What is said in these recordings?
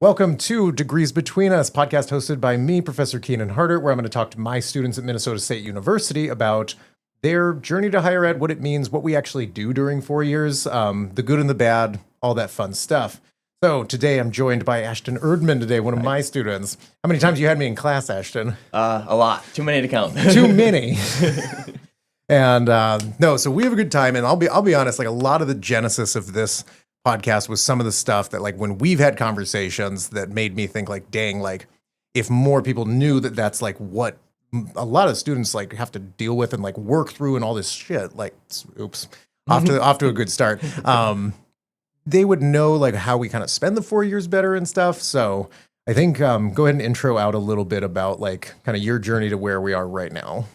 Welcome to Degrees Between Us, podcast hosted by me, Professor Keenan Harder, where I'm going to talk to my students at Minnesota State University about their journey to higher ed, what it means, what we actually do during 4 years, the good and the bad, all that fun stuff. So today I'm joined by Ashton Erdman today, one of my students. How many times you had me in class, Ashton? A lot. Too many to count. Too many. And no, so we have a good time, and I'll be honest, like a lot of the genesis of this podcast was some of the stuff that, like, when we've had conversations that made me think, like, dang, like if more people knew that that's like what a lot of students like have to deal with and like work through and all this shit, like, oops, off to a good start. They would know like how we kind of spend the 4 years better and stuff. So I think go ahead and intro out a little bit about like kind of your journey to where we are right now.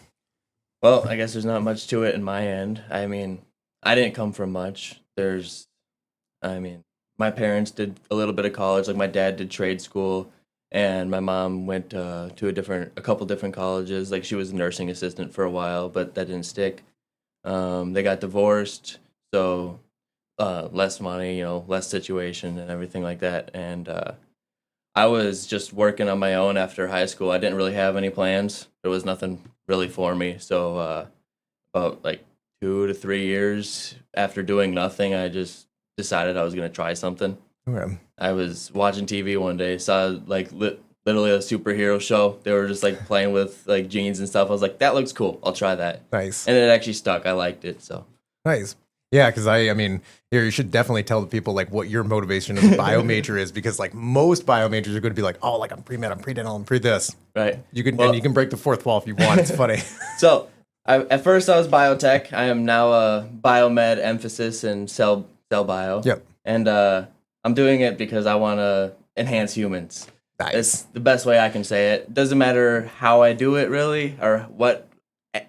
Well, I guess there's not much to it in my end. I mean, I didn't come from much. My parents did a little bit of college. Like my dad did trade school, and my mom went to a couple different colleges. Like she was a nursing assistant for a while, but that didn't stick. They got divorced, so less money, less situation and everything like that. And I was just working on my own after high school. I didn't really have any plans. There was nothing really for me. So about like 2 to 3 years after doing nothing, I just decided I was going to try something. Okay. I was watching TV one day, saw like literally a superhero show. They were just like playing with like jeans and stuff. I was like, that looks cool. I'll try that. Nice. And it actually stuck. I liked it. So nice. Yeah, because I mean, here you should definitely tell the people like what your motivation as a bio major is, because like most bio majors are going to be like, oh, like I'm pre-med, I'm pre-dental, I'm pre-this. Right. And you can break the fourth wall if you want. It's funny. So at first I was biotech. I am now a biomed emphasis in cell bio. Yep. And I'm doing it because I want to enhance humans. Nice. It's the best way I can say it. Doesn't matter how I do it really, or what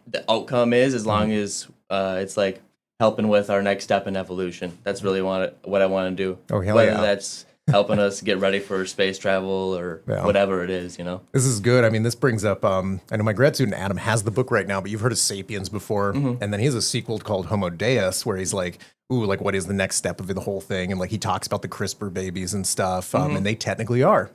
the outcome is, as long as it's like helping with our next step in evolution. That's really what I want to do. Oh, hell Whether yeah. that's helping us get ready for space travel or whatever it is, This is good. I mean, this brings up, I know my grad student Adam has the book right now, but you've heard of Sapiens before. And then he has a sequel called Homo Deus, where he's like, ooh, like what is the next step of the whole thing? And like he talks about the CRISPR babies and stuff. And they technically are.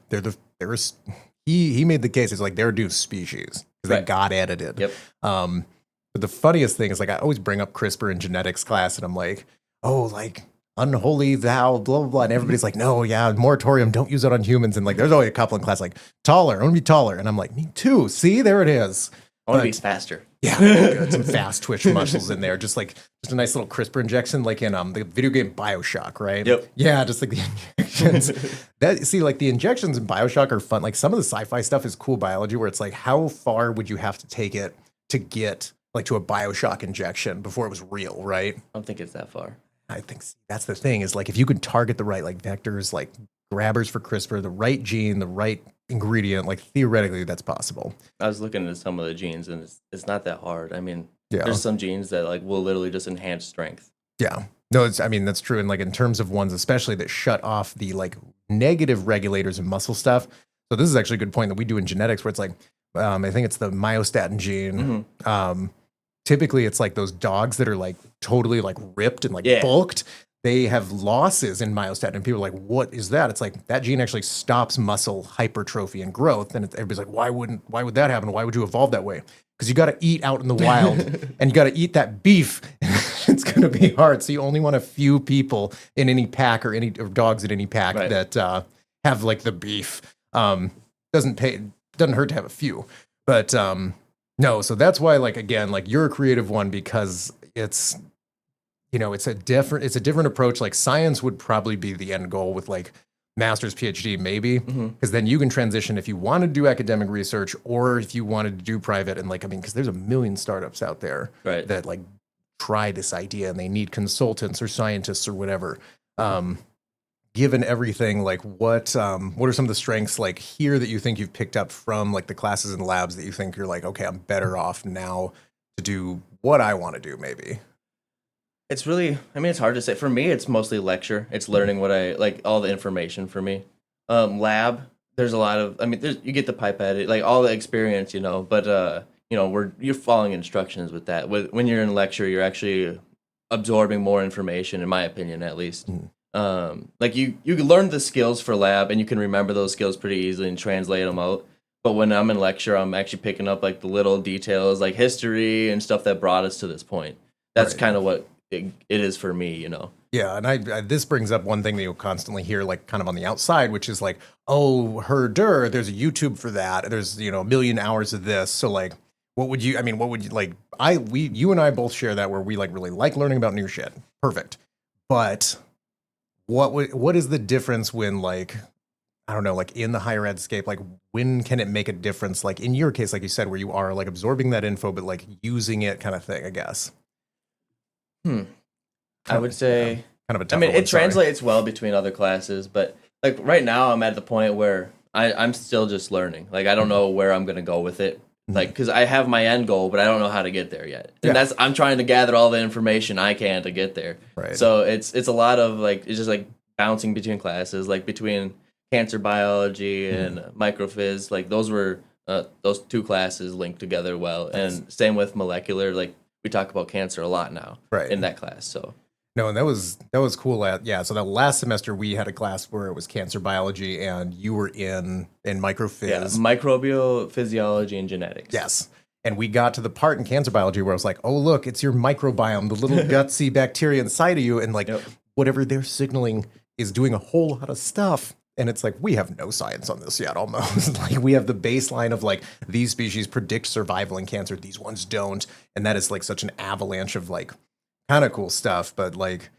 He made the case. It's like they're a new species because they got edited. Yep. But the funniest thing is like I always bring up CRISPR in genetics class, and I'm like, oh, like unholy thou, blah, blah, blah. And everybody's like, no, yeah, moratorium, don't use it on humans. And like, there's always a couple in class like, taller, I want to be taller. And I'm like, me too. See, there it is. I want to be faster. Yeah, good. Some fast twitch muscles in there. Just a nice little CRISPR injection, like in the video game Bioshock, right? Yep. Yeah, just like the injections. Like the injections in Bioshock are fun. Like some of the sci-fi stuff is cool biology, where it's like, how far would you have to take it to get like to a Bioshock injection before it was real, right? I don't think it's that far. I think that's the thing, is like if you could target the right like vectors, like grabbers for CRISPR, the right gene, the right ingredient, like theoretically that's possible. I was looking at some of the genes, and it's not that hard. I mean, there's some genes that like will literally just enhance strength. Yeah. No, that's true. And like in terms of ones especially that shut off the like negative regulators of muscle stuff. So this is actually a good point that we do in genetics, where it's like, I think it's the myostatin gene. Typically it's like those dogs that are like totally like ripped and like bulked. They have losses in myostatin, and people are like, what is that? It's like that gene actually stops muscle hypertrophy and growth. And everybody's like, why would that happen? Why would you evolve that way? Because you got to eat out in the wild and you got to eat that beef. It's going to be hard. So you only want a few people in any pack or dogs in any pack that have like the beef. Doesn't hurt to have a few, but no. So that's why, like, again, like you're a creative one, because it's a different approach. Like science would probably be the end goal with like master's, PhD, maybe, because then you can transition if you want to do academic research or if you wanted to do private. And like, I mean, because there's a million startups out there that like try this idea and they need consultants or scientists or whatever. Given everything, like what are some of the strengths like here that you think you've picked up from like the classes and labs that you think you're like, okay, I'm better off now to do what I want to do, maybe? It's really, it's hard to say. For me, it's mostly lecture. It's learning what I like, all the information for me. Lab, there's a lot of, you get the pipette, like all the experience, but you're following instructions with that. When you're in lecture, you're actually absorbing more information, in my opinion, at least. like you can learn the skills for lab and you can remember those skills pretty easily and translate them out. But when I'm in lecture, I'm actually picking up like the little details, like history and stuff that brought us to this point. That's Right. kind of what it is for me, Yeah, and I this brings up one thing that you'll constantly hear, like kind of on the outside, which is like, oh, there's a YouTube for that. There's a million hours of this. So like, what would you? I mean, what would you like? You and I both share that where we like really like learning about new shit. Perfect, but what is the difference when like I don't know, like in the higher ed scape, like when can it make a difference? Like in your case, like you said, where you are like absorbing that info, but like using it, kind of thing. I guess. I would say, kind of a I tougher mean, one, it sorry. translates well between other classes, but like right now, I'm at the point where I'm still just learning. Like I don't know where I'm gonna go with it. Like, because I have my end goal, but I don't know how to get there yet. And Yeah. I'm trying to gather all the information I can to get there. Right. So it's a lot of like, it's just like bouncing between classes, like between cancer biology and microphys. Like those two classes linked together well. And same with molecular. Like we talk about cancer a lot now in that class. So no, and that was cool. So that last semester we had a class where it was cancer biology, and you were in microphys. yeah, microbial physiology and genetics. Yes. And we got to the part in cancer biology where I was like, oh, look, it's your microbiome, the little gutsy bacteria inside of you. And like whatever they're signaling is doing a whole lot of stuff. And it's like, we have no science on this yet, almost. Like we have the baseline of like these species predict survival in cancer. These ones don't. And that is like such an avalanche of like kind of cool stuff. But like,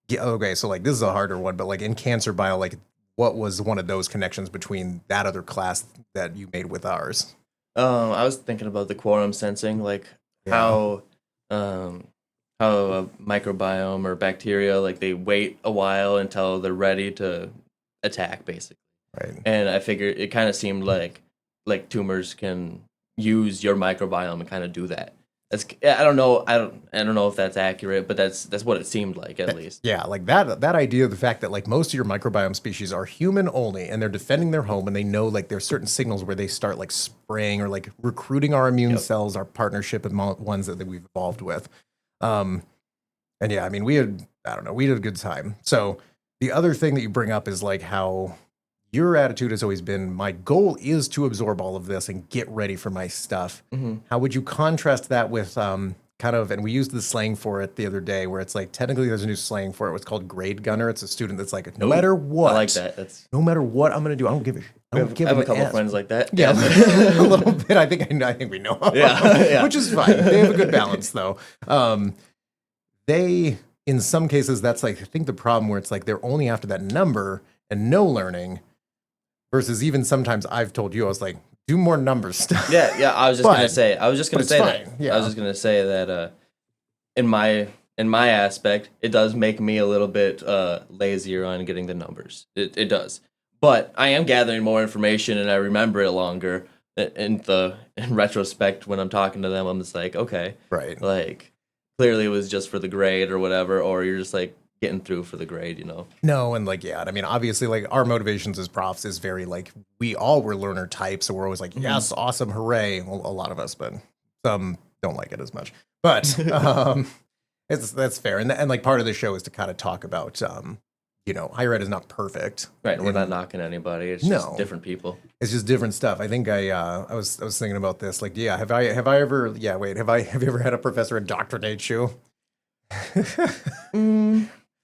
yeah, okay, so like this is a harder one, but like in cancer bio, like what was one of those connections between that other class that you made with ours? I was thinking about the quorum sensing, like how a microbiome or bacteria, like they wait a while until they're ready to attack, basically. Right. And I figured it kind of seemed like tumors can use your microbiome and kind of do that. I don't know if that's accurate, but that's what it seemed like, at least. Yeah, like that idea of the fact that like most of your microbiome species are human only and they're defending their home, and they know like there's certain signals where they start like spraying or like recruiting our immune cells, our partnership and ones that we've evolved with. And yeah, I mean, we had a good time. So the other thing that you bring up is like how your attitude has always been, my goal is to absorb all of this and get ready for my stuff. How would you contrast that with kind of, and we used the slang for it the other day, where it's like, technically there's a new slang for it. It's called grade gunner. It's a student that's like, no matter what. I like that. No matter what I'm going to do, I don't give a I have a couple friends like that. Yeah, a little bit. I think we know. Yeah. Which is fine. They have a good balance though. They, in some cases, that's like, I think the problem where it's like, they're only after that number and no learning. Versus even sometimes I've told you, I was like, do more numbers stuff. Yeah. I was just gonna say that. I was just gonna say that in my aspect, it does make me a little bit lazier on getting the numbers. It does, but I am gathering more information and I remember it longer. In retrospect, when I'm talking to them, I'm just like, okay, right, like clearly it was just for the grade or whatever, or you're just like getting through for the grade, No, and like, yeah, I mean, obviously, like our motivations as profs is very like, we all were learner types, so we're always like, yes, awesome, hooray. Well, a lot of us, but some don't like it as much. But that's fair, and like part of the show is to kind of talk about, higher ed is not perfect, right? We're not knocking anybody. It's just different people. It's just different stuff. I think I was thinking about this, like, yeah, have you ever had a professor indoctrinate you?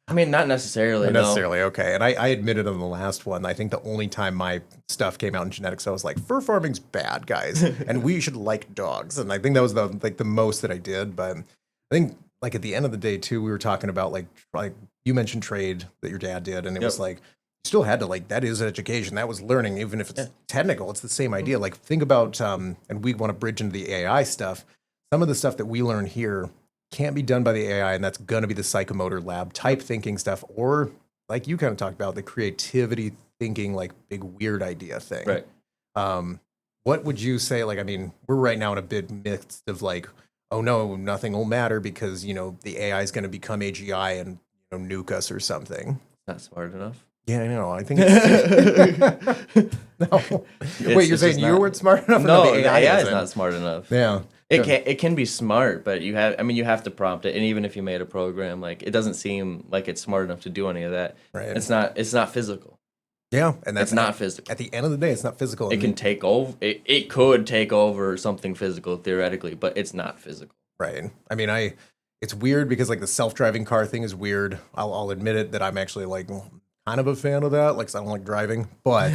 I mean, not necessarily. Not necessarily, okay. And I admitted on the last one, I think the only time my stuff came out in genetics, I was like, fur farming's bad, guys, and we should like dogs. And I think that was the most that I did. But I think like at the end of the day too, we were talking about like you mentioned trade that your dad did, and it was like, you still had to like, that is education, that was learning, even if it's technical, it's the same idea. Like think about, and we want to bridge into the AI stuff. Some of the stuff that we learn here can't be done by the AI, and that's going to be the psychomotor lab type thinking stuff, or like you kind of talked about, the creativity thinking, like big weird idea thing. Right. What would you say? Like, I mean, we're right now in a big midst of like, oh no, nothing will matter because the AI is going to become AGI and nuke us or something. Not smart enough. Yeah, I know. I think it's no. Wait, you're saying you weren't smart enough? No, the AI is not smart enough. Yeah. It can be smart, but you have to prompt it, and even if you made a program, like it doesn't seem like it's smart enough to do any of that. Right. It's not physical. Yeah, and that's It's not physical. At the end of the day, it's not physical. It can take over. It could take over something physical theoretically, but it's not physical. Right. I mean, it's weird because like the self-driving car thing is weird. I'll admit it that I'm actually like kind of a fan of that. Like, 'cause I don't like driving, but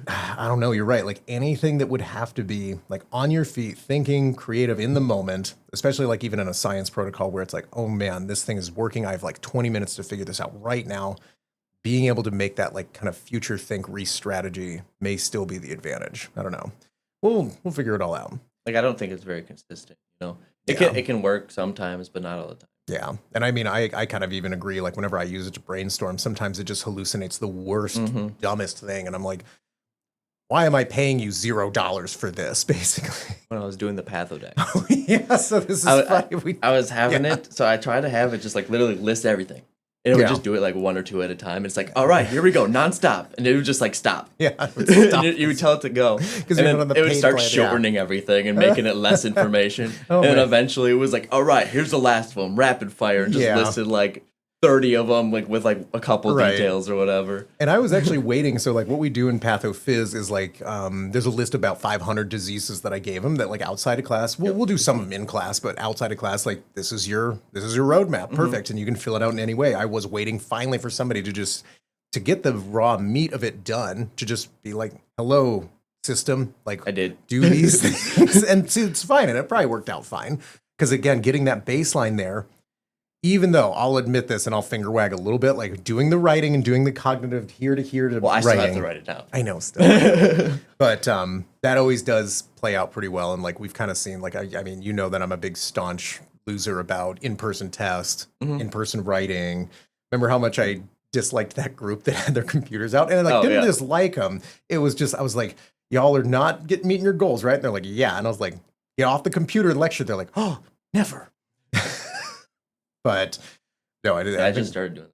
I don't know. You're right. Like anything that would have to be like on your feet, thinking, creative in the moment, especially like even in a science protocol where it's like, oh man, this thing is working. I have like 20 minutes to figure this out right now. Being able to make that like kind of future think re-strategy may still be the advantage. I don't know. We'll figure it all out. Like I don't think it's very consistent. It can work sometimes, but not all the time. Yeah. And I mean, I kind of even agree, like whenever I use it to brainstorm, sometimes it just hallucinates the worst, dumbest thing. And I'm like, why am I paying you $0 for this, basically? When I was doing the pathodex. Oh, yeah, so this is funny. I was having it, so I tried to have it just like literally list everything. And it would just do it like one or two at a time. It's like, all right, here we go, nonstop. And it would just like stop. Yeah. You would tell it to go. And then it would start shortening everything and making it less information. And then eventually it was like, all right, here's the last one, rapid fire. And just listed like 30 of them, like with like a couple details or whatever. And I was actually waiting. So like what we do in PathoPhys is like, there's a list of about 500 diseases that I gave them that like outside of class, we'll do some of them in class, but outside of class, like this is your roadmap. Perfect. And you can fill it out in any way. I was waiting finally for somebody to get the raw meat of it done, to just be like, hello system. Like I did do these things. And it's fine. And it probably worked out fine. Because again, getting that baseline there, even though I'll admit this and I'll finger wag a little bit, like doing the writing and doing the cognitive here to well, I still have to write it down. I know still. But that always does play out pretty well. And like we've kind of seen, like, I mean, you know that I'm a big staunch loser about in-person test, in-person writing. Remember how much I disliked that group that had their computers out? And I didn't dislike them. It was just, I was like, y'all are not meeting your goals, right? And they're like, yeah. And I was like, get off the computer and lecture. They're like, oh, never. But no, I just started doing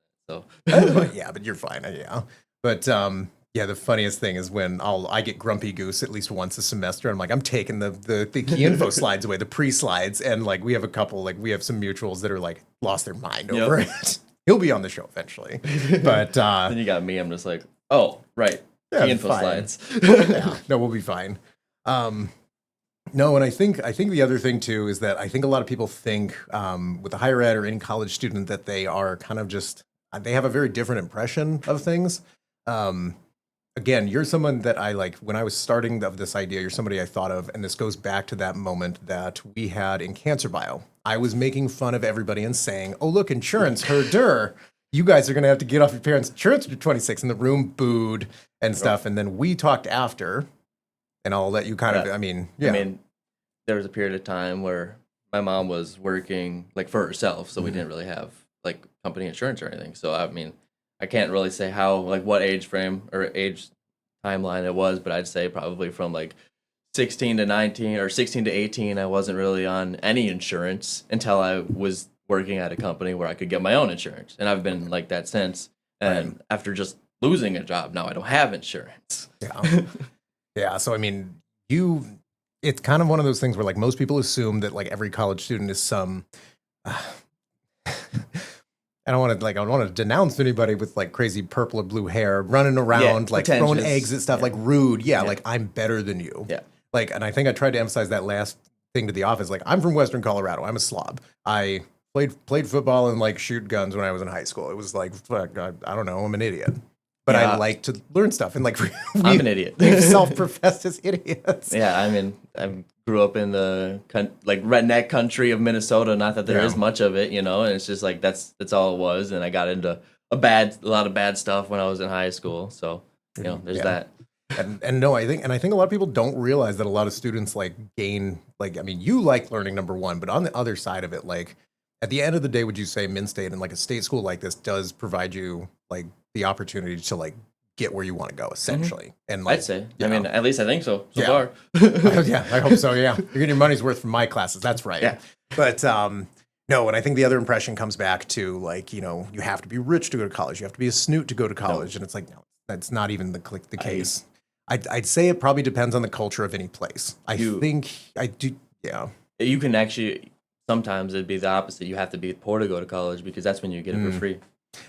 that. So yeah, but you're fine. Yeah. But yeah, the funniest thing is when I get grumpy goose at least once a semester. I'm like, I'm taking the key info slides away, the pre-slides. And like we have a couple, like we have some mutuals that are like lost their mind over it. He'll be on the show eventually. But then you got me, I'm just like, oh, right. Yeah, key info slides. Yeah, no, we'll be fine. No, and I think the other thing too is that I think a lot of people think with a higher ed or any college student that they are kind of just, they have a very different impression of things. Again, you're someone that I like, when I was starting this idea, you're somebody I thought of, and this goes back to that moment that we had in Cancer Bio. I was making fun of everybody and saying, oh, look, insurance, herder. You guys are going to have to get off your parents' insurance for 26, and the room booed and stuff. And then we talked after. And I'll let you kind of, I mean, there was a period of time where my mom was working like for herself, so we didn't really have like company insurance or anything. So I mean, I can't really say how, like what age frame or age timeline it was, but I'd say probably from like 16 to 19 or 16 to 18, I wasn't really on any insurance until I was working at a company where I could get my own insurance. And I've been like that since. And after just losing a job, now I don't have insurance. Yeah. Yeah, so I mean, it's kind of one of those things where like most people assume that like every college student is some, I don't want to denounce anybody with like crazy purple or blue hair running around, like throwing eggs at stuff, like rude. Yeah, like I'm better than you. Yeah. Like, and I think I tried to emphasize that last thing to the office. Like, I'm from Western Colorado. I'm a slob. I played football and like shoot guns when I was in high school. It was like, fuck, I don't know, I'm an idiot. But I like to learn stuff, and like I'm an idiot. We've self-professed as idiots. Yeah, I mean, I grew up in the like redneck country of Minnesota. Not that there is much of it, and it's just like that's all it was. And I got into a lot of bad stuff when I was in high school. So there's that. And no, I think a lot of people don't realize that a lot of students like gain, like, I mean, you like learning, number one, but on the other side of it, like at the end of the day, would you say Min-State and like a state school like this does provide you like the opportunity to like get where you want to go, essentially? And like, I'd say, I mean, at least I think so far. Yeah, I hope so. Yeah, you're getting your money's worth from my classes. That's right. Yeah, but no, and I think the other impression comes back to like, you have to be rich to go to college. You have to be a snoot to go to college, and it's like, no, that's not even the case. I'd say it probably depends on the culture of any place. I think I do. Yeah. you can actually, sometimes it'd be the opposite. You have to be poor to go to college because that's when you get it for free.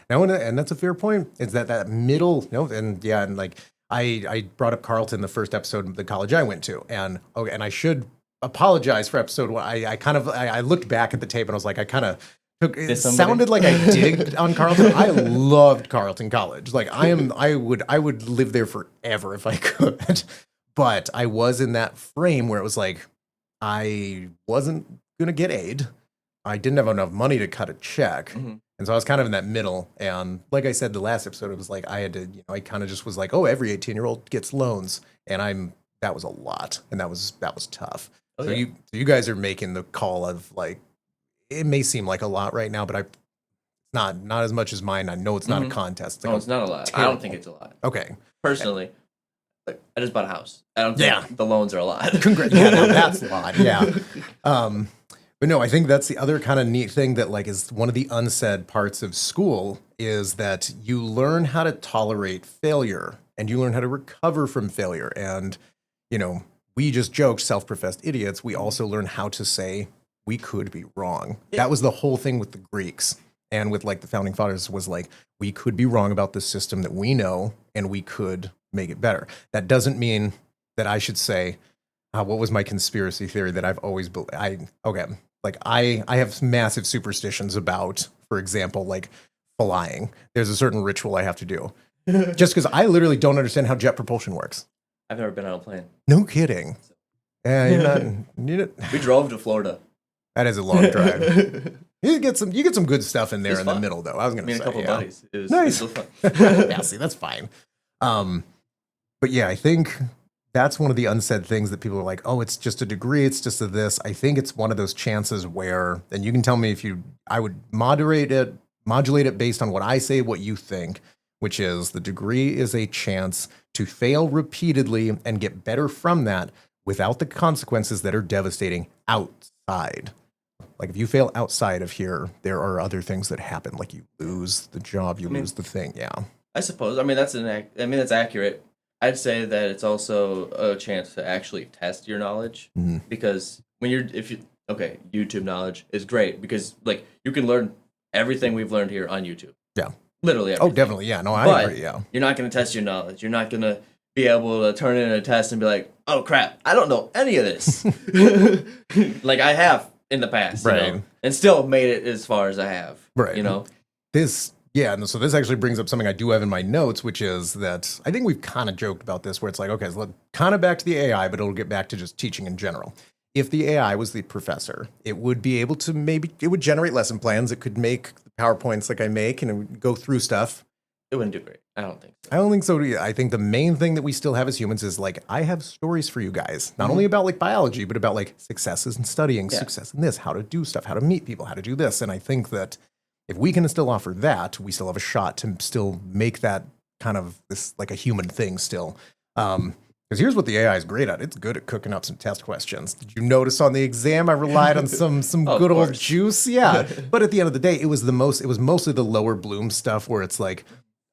And that's a fair point. Is that middle? No, and yeah, and like I brought up Carleton the first episode of the college I went to, and and I should apologize for episode one. I looked back at the tape and I was like, I kind of took. It sounded like I digged on Carleton. I loved Carleton College. Like I would live there forever if I could. But I was in that frame where it was like I wasn't gonna get aid. I didn't have enough money to cut a check. Mm-hmm. And so I was kind of in that middle. And like I said, the last episode, it was like I had to, I kind of just was like, oh, every 18-year-old gets loans. And that was a lot. And that was tough. Oh, so yeah. you guys are making the call of like, it may seem like a lot right now, but it's not as much as mine. I know it's not a contest. It's like it's not a lot. terrible. I don't think it's a lot. Okay. Personally, like, I just bought a house. I don't think the loans are a lot. Congrats. Yeah, no, that's a lot. Yeah. But no, I think that's the other kind of neat thing that like is one of the unsaid parts of school is that you learn how to tolerate failure and you learn how to recover from failure. And, we just joked, self-professed idiots. We also learn how to say we could be wrong. Yeah. That was the whole thing with the Greeks and with like the founding fathers was like, we could be wrong about the system that we know and we could make it better. That doesn't mean that I should say, what was my conspiracy theory that I've always believed? Like I have massive superstitions about, for example, like flying. There's a certain ritual I have to do. Just because I literally don't understand how jet propulsion works. I've never been on a plane. No kidding. Yeah, we drove to Florida. That is a long drive. You get some good stuff in there in the middle, though. I was going to say, a couple buddies. It was nice. It was fun. Yeah, see, that's fine. But yeah, I think that's one of the unsaid things that people are like, oh, it's just a degree, it's just a this. I think it's one of those chances where, and you can tell me I would modulate it based on what I say, what you think, which is the degree is a chance to fail repeatedly and get better from that without the consequences that are devastating outside. Like if you fail outside of here, there are other things that happen. Like you lose the job, lose the thing. Yeah. I suppose. That's accurate. I'd say that it's also a chance to actually test your knowledge because YouTube knowledge is great because like you can learn everything we've learned here on YouTube. Yeah. Literally everything. Oh, definitely. Yeah. No, I agree. Yeah. You're not going to test your knowledge. You're not going to be able to turn in a test and be like, oh crap, I don't know any of this. Like I have in the past, right? And still made it as far as I have, right? So this actually brings up something I do have in my notes, which is that I think we've kind of joked about this, where it's like, okay, so kind of back to the AI, but it'll get back to just teaching in general. If the AI was the professor, it would be able to it would generate lesson plans. It could make the PowerPoints like I make, and it would go through stuff. It wouldn't do great. I don't think so. I don't think so. I think the main thing that we still have as humans is like, I have stories for you guys, not only about like biology, but about like successes in studying, success in this, how to do stuff, how to meet people, how to do this. And I think that if we can still offer that, we still have a shot to still make that kind of this like a human thing still. Because here's what the AI is great at. It's good at cooking up some test questions. Did you notice on the exam I relied on some good old juice? Yeah. But at the end of the day, it was mostly the lower bloom stuff where it's like,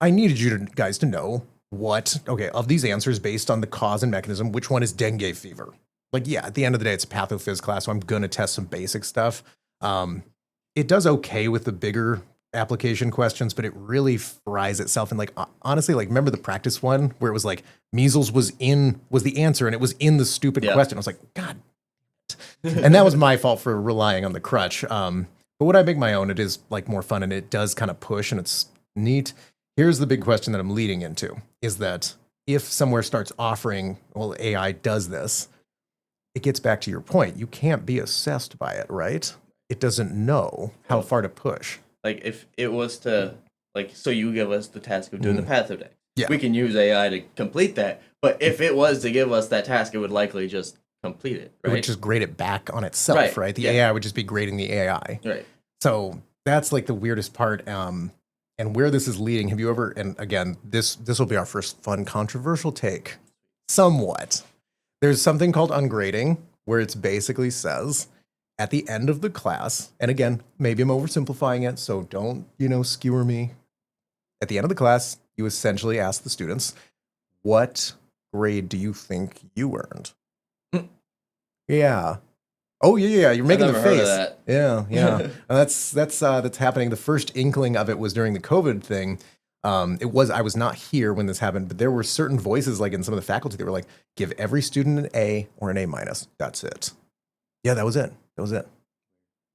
I needed you guys to know of these answers based on the cause and mechanism, which one is dengue fever? Like, yeah, at the end of the day, it's a pathophys class, so I'm going to test some basic stuff. It does okay with the bigger application questions, but it really fries itself. And like, honestly, like, remember the practice one where it was like measles was the answer and it was in the stupid question. I was like, God. And that was my fault for relying on the crutch. But when I make my own, it is like more fun and it does kind of push and it's neat. Here's the big question that I'm leading into is that if somewhere starts offering, well, AI does this, it gets back to your point. You can't be assessed by it, right? It doesn't know how far to push. Like if it was to, like, so you give us the task of doing the pathodex. Yeah. We can use AI to complete that. But if it was to give us that task, it would likely just complete it, right? It would just grade it back on itself, right? The AI would just be grading the AI. Right. So that's like the weirdest part. And where this is leading, have you ever, and again, this will be our first fun controversial take, somewhat. There's something called ungrading, where it basically says at the end of the class, and again, maybe I'm oversimplifying it, so don't, skewer me. At the end of the class, you essentially ask the students, what grade do you think you earned? Yeah. Oh yeah. You're making I've the never heard of face. that. Yeah. And that's happening. The first inkling of it was during the COVID thing. I was not here when this happened, but there were certain voices, like in some of the faculty, that were like, give every student an A or an A minus. That's it. Yeah, that was it. That was it.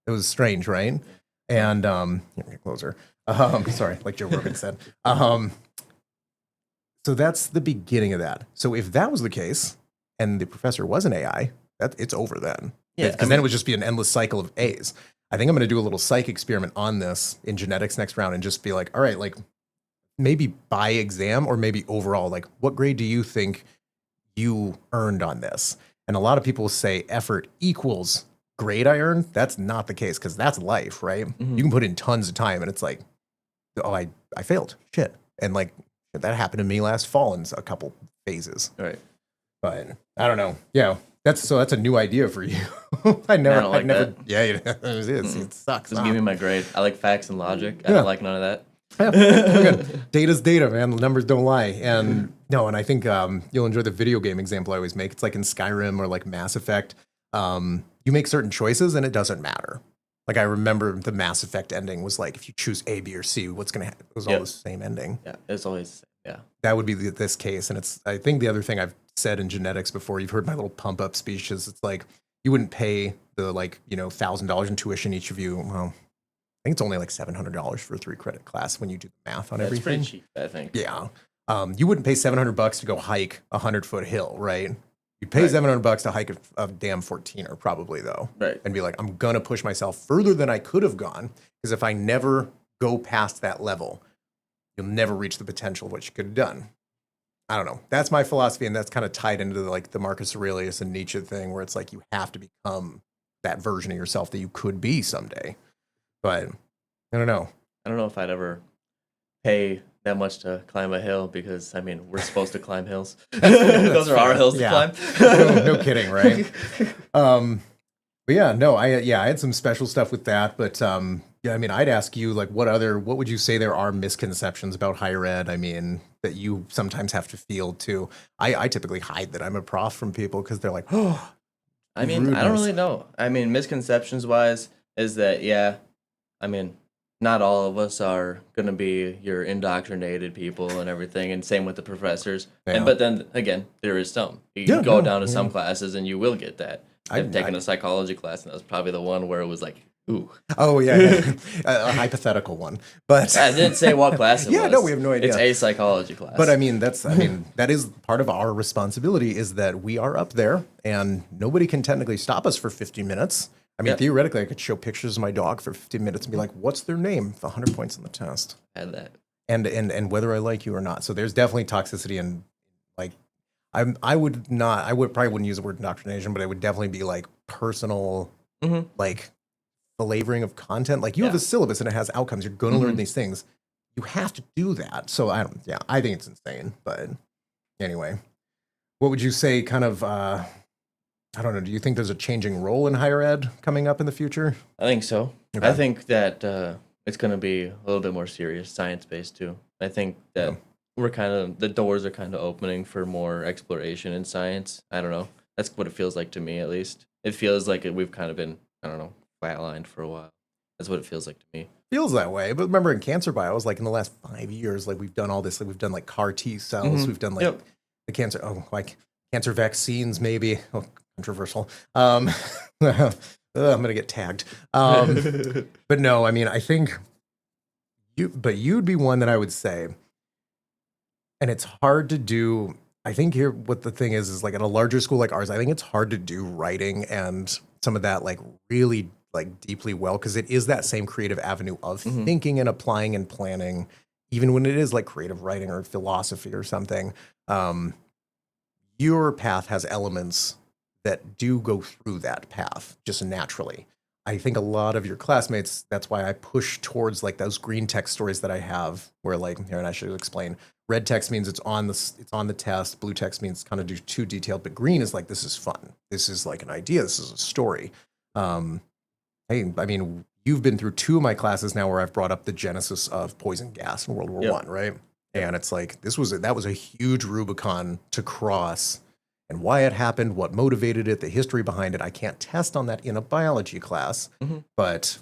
It was strange, right? And here, get closer. Sorry, like Joe Rogan said. So that's the beginning of that. So if that was the case, and the professor was an AI, it's over then. Yeah, Because then it would just be an endless cycle of A's. I think I'm going to do a little psych experiment on this in genetics next round and just be like, all right, like maybe by exam or maybe overall, like what grade do you think you earned on this? And a lot of people say effort equals grade I earned. That's not the case because that's life, right? You can put in tons of time and it's like, oh, I failed. Shit. And like that happened to me last fall in a couple phases. Right. But I don't know. Yeah. That's a new idea for you. I don't like never. that. Yeah, it is. It sucks. Just give me my grade. I like facts and logic. I Yeah. don't like none of that. Yeah, good. Data's data, man. The numbers don't lie. And no, and I think you'll enjoy the video game example I always make. It's like in Skyrim or like Mass Effect. You make certain choices and it doesn't matter. Like I remember the Mass Effect ending was like, if you choose A, B, or C, what's going to happen? It was all the same ending. Yeah, it's always, That would be this case. And it's, I think the other thing I've said in genetics before, you've heard my little pump up speeches. It's like, you wouldn't pay the like, $1,000 in tuition each of you. Well, I think it's only like $700 for a 3-credit class when you do the math on That's everything. pretty cheap, I think. Yeah. You wouldn't pay $700 to go hike a 100-foot hill, right? You'd pay $700 to hike a damn 14er probably though. Right. And be like, I'm going to push myself further than I could have gone. Because if I never go past that level, you'll never reach the potential of what you could have done. I don't know. That's my philosophy. And that's kind of tied into like the Marcus Aurelius and Nietzsche thing where it's like, you have to become that version of yourself that you could be someday. But I don't know. I don't know if I'd ever pay that much to climb a hill because, I mean, we're supposed to climb hills. Those are our hills to climb. No kidding, right? But yeah, no, I had some special stuff with that. But yeah, I mean, I'd ask you, like, what would you say there are misconceptions about higher ed? I mean, that you sometimes have to field too. I typically hide that I'm a prof from people because they're like, oh, I mean, rudeness. I don't really know. I mean, misconceptions wise is that, I mean, not all of us are going to be your indoctrinated people and everything, and same with the professors. Yeah. But then, again, there is some. You go down to some classes and you will get that. I've taken a psychology class, and that was probably the one where it was like, ooh. Oh, yeah. A hypothetical one. But I didn't say what class it was. Yeah, no, we have no idea. It's a psychology class. But I mean, that is part of our responsibility is that we are up there, and nobody can technically stop us for 50 minutes. I mean, theoretically, I could show pictures of my dog for 15 minutes and be like, what's their name? 100 points on the test. I had that. And whether I like you or not. So there's definitely toxicity and like, I probably wouldn't use the word indoctrination, but it would definitely be like personal, like flavoring of content. Like you have a syllabus and it has outcomes. You're going to learn these things. You have to do that. So I think it's insane. But anyway, what would you say kind of, I don't know. Do you think there's a changing role in higher ed coming up in the future? I think so. Okay. I think that it's going to be a little bit more serious, science-based too. I think that the doors are kind of opening for more exploration in science. I don't know. That's what it feels like to me, at least. It feels like we've kind of been, I don't know, flatlined for a while. That's what it feels like to me. Feels that way. But remember in cancer bio, it was like in the last 5 years, like we've done all this. Like we've done like CAR T cells. We've done like the cancer, like cancer vaccines, maybe. Oh, controversial. I'm going to get tagged. But no, I mean, I think you'd be one that I would say, and it's hard to do. I think here, what the thing is like at a larger school like ours, I think it's hard to do writing and some of that like really like deeply well, because it is that same creative avenue of thinking and applying and planning, even when it is like creative writing or philosophy or something. Your path has elements that do go through that path just naturally. I think a lot of your classmates, that's why I push towards like those green text stories that I have where like, here, and I should explain, red text means it's on the test. Blue text means kind of too detailed, but green is like, this is fun. This is like an idea. This is a story. Hey, I mean, you've been through 2 of my classes now where I've brought up the genesis of poison gas in World War I, right? And it's like, that was a huge Rubicon to cross. and why it happened, what motivated it, the history behind it. I can't test on that in a biology class, but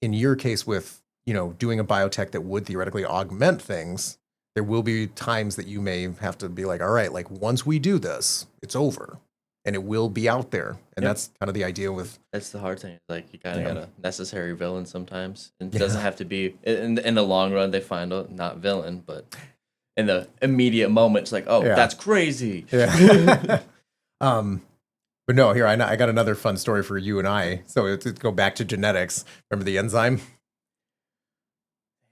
in your case with, doing a biotech that would theoretically augment things, there will be times that you may have to be like, all right, like once we do this, it's over and it will be out there. And that's kind of the idea with. That's the hard thing. Like you kind of got a necessary villain sometimes. It doesn't have to be in the long run. They find out not villain, but in the immediate moment, it's like, oh, that's crazy. Yeah. But no, here, I got another fun story for you and I. So to go back to genetics, remember the enzyme?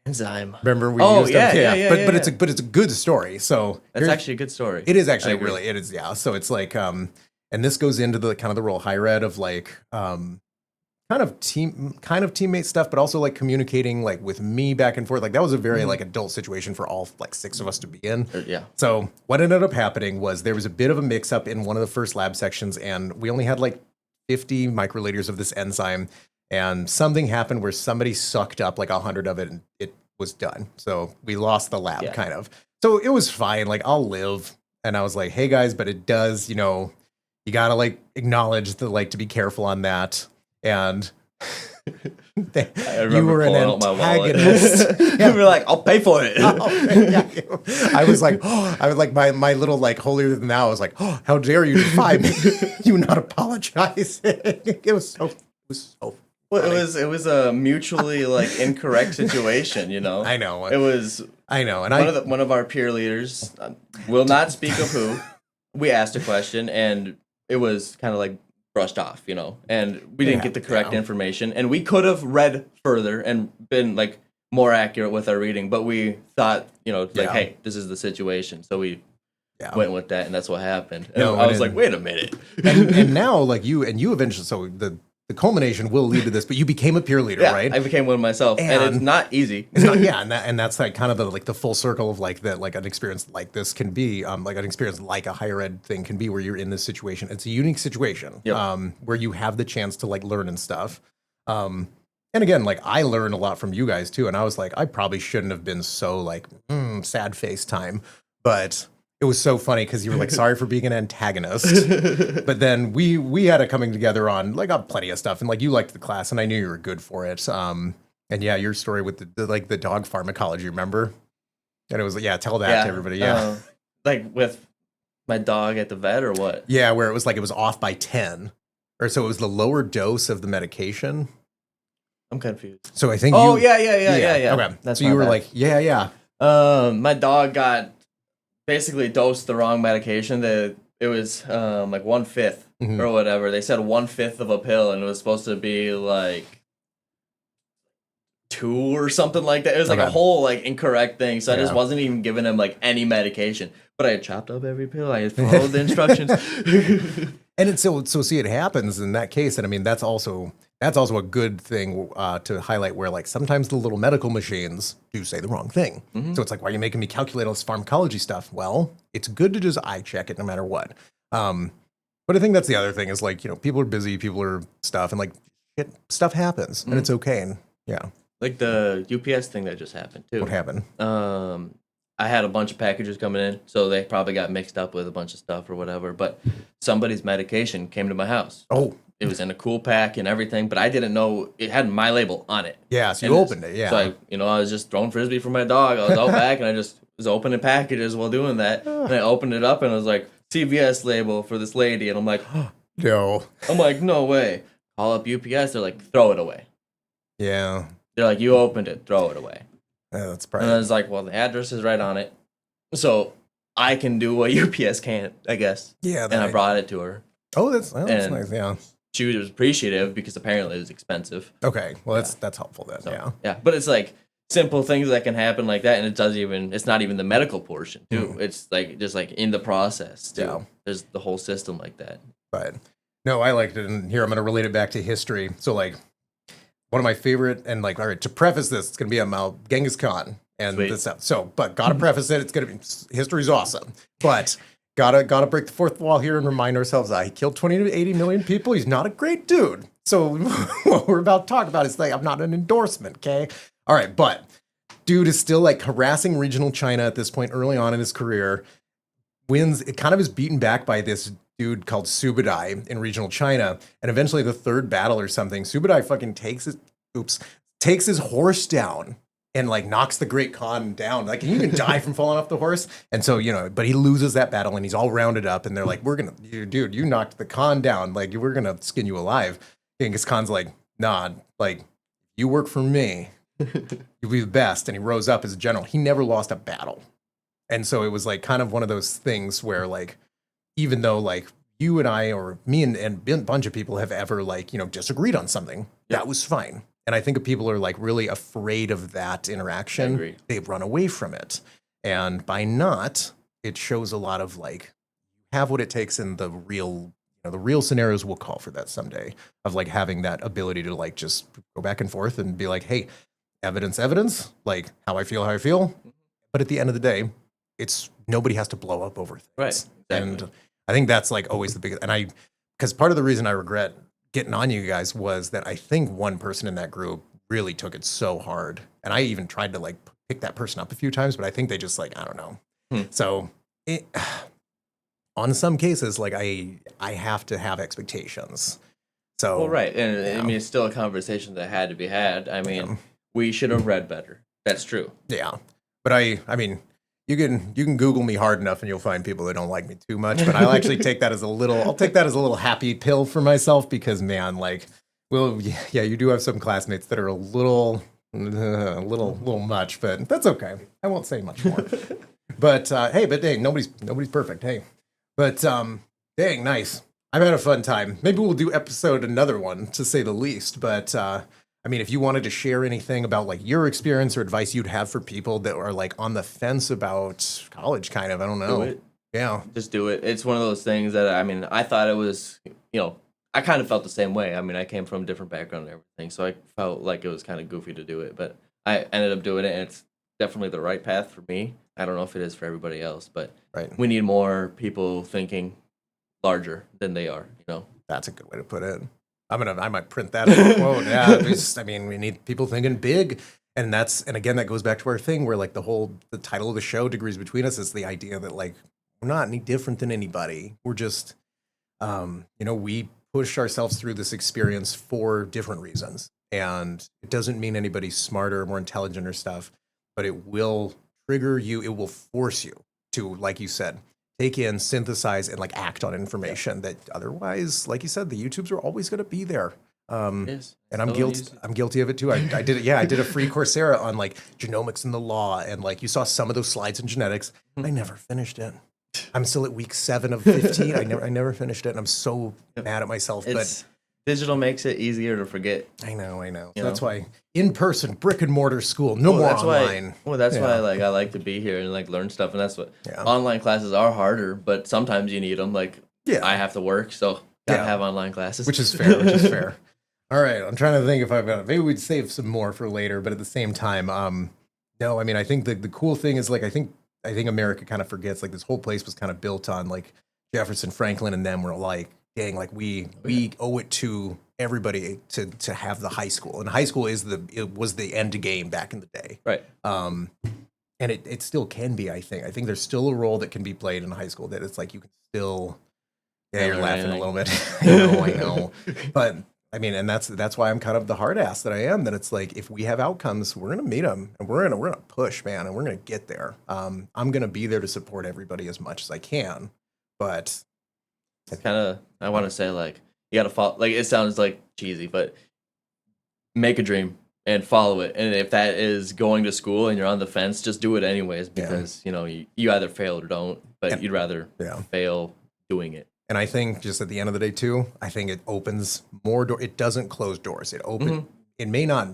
Remember we used them? But it's a good story. So that's actually a good story. It is actually it is, yeah. So it's like, and this goes into the kind of the real higher ed of like, kind of teammate stuff, but also like communicating like with me back and forth. Like that was a very like adult situation for all like 6 of us to be in. Yeah. So what ended up happening was there was a bit of a mix up in one of the first lab sections, and we only had like 50 microliters of this enzyme, and something happened where somebody sucked up like 100 of it, and it was done. So we lost the lab kind of. So it was fine. Like I'll live. And I was like, hey guys, but it does, you gotta like acknowledge the like to be careful on that. And you were an antagonist. You were like, I'll pay for it. I was like, my little like holier than thou. I was like, oh, how dare you defy me? You not apologizing. It was so well, it was a mutually like incorrect situation, I know. I know. And one of our peer leaders, will not speak of who, we asked a question and it was kind of like brushed off, and we didn't get the correct information, and we could have read further and been like more accurate with our reading, but we thought, hey, this is the situation, so we went with that, and that's what happened. And I was like, wait a minute. and now like you eventually, so the culmination will lead to this, but you became a peer leader, right? I became one myself, and it's not easy. It's not, and that's like kind of the full circle of like that, like an experience like this can be, like an experience like a higher ed thing can be, where you're in this situation. It's a unique situation, where you have the chance to like learn and stuff. And again, like I learned a lot from you guys too, and I was like, I probably shouldn't have been so like sad face time, but it was so funny because you were like, sorry for being an antagonist. But then we had a coming together on like plenty of stuff. And like you liked the class and I knew you were good for it. And yeah, your story with the dog pharmacology, remember? And it was like, tell that to everybody. Yeah. Like with my dog at the vet or what? Yeah, where it was like it was off by 10. Or so it was the lower dose of the medication. I'm confused. So I think yeah. Okay. That's so you were bad. like, my dog got basically dosed the wrong medication. That it was like 1/5 or whatever. They said 1/5 of a pill, and it was supposed to be like 2 or something like that. It was like a whole like incorrect thing. So I just wasn't even giving him like any medication. But I had chopped up every pill. I had followed the instructions. And it's so see, it happens in that case, and I mean that's also a good thing to highlight, where like sometimes the little medical machines do say the wrong thing. So it's like, why are you making me calculate all this pharmacology stuff? Well, it's good to just eye check it no matter what. But I think that's the other thing is like, people are busy, people are stuff, and like stuff happens, and it's okay. And like the UPS thing that just happened too. What happened? I had a bunch of packages coming in, so they probably got mixed up with a bunch of stuff or whatever, but somebody's medication came to my house. Oh. It was in a cool pack and everything, but I didn't know it had my label on it. Yeah, so you opened it, So I was just throwing Frisbee for my dog. I was out back and I just was opening packages while doing that. And I opened it up and I was like, CVS label for this lady. And I'm like, no. I'm like, no way. Call up UPS. They're like, throw it away. Yeah. They're like, you opened it, throw it away. Yeah, that's probably. And I was like, well, the address is right on it. So I can do what UPS can't, I guess. Yeah. And I brought it to her. Oh, that's nice. Yeah. She was appreciative because apparently it was expensive. Okay. Well, that's helpful then. So, yeah. But it's like simple things that can happen like that. And it's not even the medical portion too. It's like, just like in the process too. Yeah. There's the whole system like that. But no, I liked it. And here, I'm going to relate it back to history. So like, one of my favorite, and like, all right, to preface this, it's going to be about Genghis Khan and this stuff. So, but gotta preface it. It's going to be, history's awesome, but gotta break the fourth wall here and remind ourselves he killed 20 to 80 million people. He's not a great dude. So what we're about to talk about is like, I'm not an endorsement. Okay. All right. But dude is still like harassing regional China at this point early on in his career, wins. It kind of is beaten back by this dude called Subadai in regional China. And eventually the third battle or something, Subadai fucking takes his horse down and like knocks the Great Khan down. Like, you can die from falling off the horse. And so, but he loses that battle and he's all rounded up. And they're like, dude, you knocked the Khan down. Like, we're going to skin you alive. Genghis Khan's like, nah, like, you work for me. You'll be the best. And he rose up as a general. He never lost a battle. And so it was like kind of one of those things where like, even though like you and I or me and a bunch of people have ever like, disagreed on something, that was fine. And I think if people are like really afraid of that interaction, they run away from it. And by not, it shows a lot of like, have what it takes in the real, the real scenarios will call for that someday, of like having that ability to like just go back and forth and be like, hey, evidence, like how I feel. But at the end of the day, it's nobody has to blow up over things. Right. Exactly. And I think that's like always the biggest, because part of the reason I regret getting on you guys was that I think one person in that group really took it so hard. And I even tried to like pick that person up a few times, but I think they just like, I don't know. So on some cases, like I have to have expectations. So, well, right. And I mean, it's still a conversation that had to be had. I mean, we should have read better. That's true. Yeah. But I mean, you can Google me hard enough and you'll find people that don't like me too much. But I'll actually take that as a little happy pill for myself, because man, like, well, yeah, you do have some classmates that are a little much, but that's okay. I won't say much more. But hey, nobody's perfect. Hey, but dang, nice. I've had a fun time. Maybe we'll do another one, to say the least. But I mean, if you wanted to share anything about like your experience or advice you'd have for people that are like on the fence about college, kind of, I don't know. Do it. Yeah. Just do it. It's one of those things that, I mean, I thought it was, I kind of felt the same way. I mean, I came from a different background and everything, so I felt like it was kind of goofy to do it, but I ended up doing it, and it's definitely the right path for me. I don't know if it is for everybody else, but we need more people thinking larger than they are, That's a good way to put it. I might print that as a quote. Yeah, I mean, we need people thinking big, and again, that goes back to our thing where like the title of the show, Degrees Between Us, is the idea that like we're not any different than anybody. We're just, we push ourselves through this experience for different reasons, and it doesn't mean anybody's smarter, more intelligent, or stuff, but it will trigger you. It will force you to, like you said, take in, synthesize, and like act on information that otherwise, like you said, the YouTubes are always going to be there. Yes, and I'm guilty of it too. I did it. Yeah, I did a free Coursera on like genomics and the law, and like you saw some of those slides in genetics. I never finished it. I'm still at week 7 of 15. I never finished it, and I'm so mad at myself. But digital makes it easier to forget. I know. So that's why in person, brick and mortar school, more online. That's why like I like to be here and like learn stuff, and that's what online classes are harder, but sometimes you need them. Like I have to work, so gotta have online classes, which is fair. All right, I'm trying to think if I've got it. Maybe we'd save some more for later, but at the same time, no, I mean, I think the cool thing is like I think America kind of forgets like this whole place was kind of built on like Jefferson, Franklin, and them were like, dang, like we owe it to everybody to have the high school, and high school was the end game back in the day, right? And it still can be. I think there's still a role that can be played in high school that it's like you can still. Yeah, you're laughing a little bit. I know, but. I mean, and that's why I'm kind of the hard ass that I am, that it's like, if we have outcomes, we're going to meet them, and we're going to push, man, and we're going to get there. I'm going to be there to support everybody as much as I can, but it's kind of, I want to say like, you got to follow, like, it sounds like cheesy, but make a dream and follow it. And if that is going to school and you're on the fence, just do it anyways, because, you either fail or don't, but you'd rather fail doing it. And I think just at the end of the day too, I think it opens more doors. It doesn't close doors. It may not,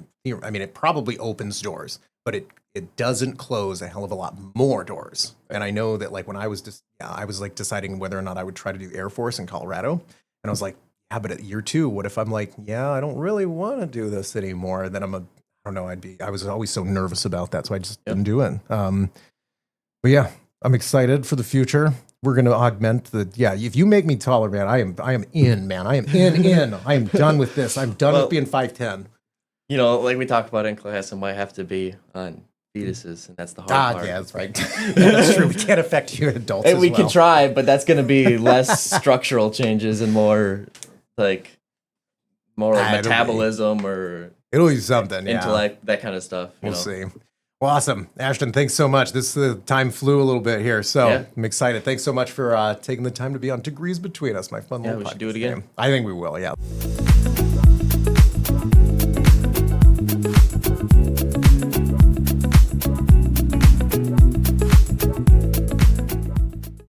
I mean, it probably opens doors, but it doesn't close a hell of a lot more doors. And I know that like when I was like deciding whether or not I would try to do Air Force in Colorado, and I was like, yeah, but at year 2, what if I'm like, yeah, I don't really want to do this anymore? Then I don't know, I was always so nervous about that. So I just didn't do it. But yeah, I'm excited for the future. We're going to augment if you make me taller, man, I am in, man. I am in. I am done with this. I'm done with being 5'10". Like we talked about in class, it might have to be on fetuses, and that's the hard part. Yeah, that's right. That's true. We can't affect you adults. And as we well. can try, but that's going to be less structural changes and more like It'll be- metabolism or It'll be something. Yeah. intellect, that kind of stuff. We'll see. Well, awesome. Ashton, thanks so much. This time flew a little bit here, so Yeah. I'm excited. Thanks so much for taking the time to be on Degrees Between Us, my fun little we should do podcast it again. game. I think we will, yeah.